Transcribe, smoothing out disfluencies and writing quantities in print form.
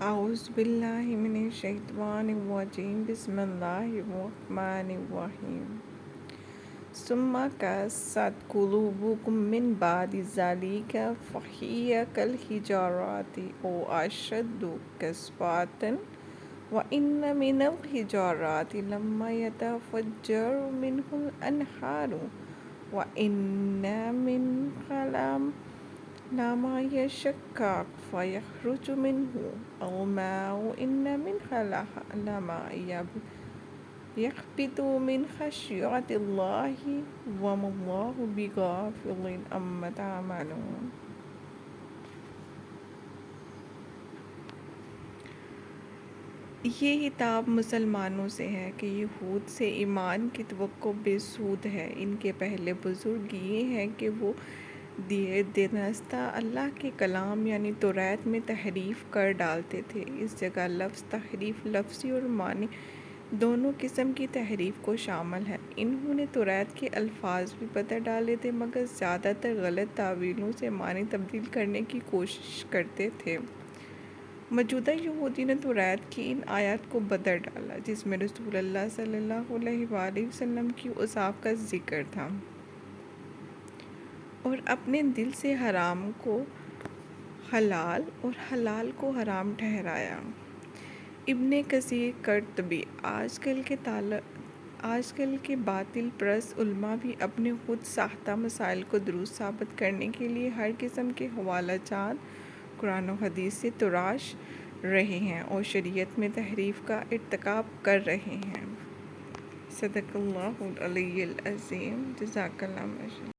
اعوذ باللہ من الشیطان الرجیم بسم اللہ الرحمن الرحیم ثم قست قلوبکم من بعد ذلک فہی کالحجارۃ او اشد قسوۃ وان من الحجارۃ لما یتفجر منہ الانہار وان منها لما يشقق فيخرج منه الماء وإن منها لما يهبط من خشية الله وما الله بغافل عما تعملون۔ یہ خطاب مسلمانوں سے ہے کہ یہود سے ایمان کی توقع بے سود ہے۔ ان کے پہلے بزرگ یہ ہیں کہ وہ دینستہ اللہ کے کلام یعنی توریت میں تحریف کر ڈالتے تھے۔ اس جگہ لفظ تحریف لفظی اور معنی دونوں قسم کی تحریف کو شامل ہے۔ انہوں نے توریت کے الفاظ بھی بدل ڈالے تھے مگر زیادہ تر غلط تاویلوں سے معنی تبدیل کرنے کی کوشش کرتے تھے۔ موجودہ یہودی نے توریت کی ان آیات کو بدل ڈالا جس میں رسول اللہ صلی اللہ علیہ وآلہ وسلم کی اوصاف کا ذکر تھا، اور اپنے دل سے حرام کو حلال اور حلال کو حرام ٹھہرایا۔ ابن کثیر قرطبی آج کل کے باطل پرست علماء بھی اپنے خود ساختہ مسائل کو درست ثابت کرنے کے لیے ہر قسم کے حوالہ جات قرآن و حدیث سے تراش رہے ہیں اور شریعت میں تحریف کا ارتکاب کر رہے ہیں۔ صدق اللہ العلی العظیم۔ جزاک اللہ خیر۔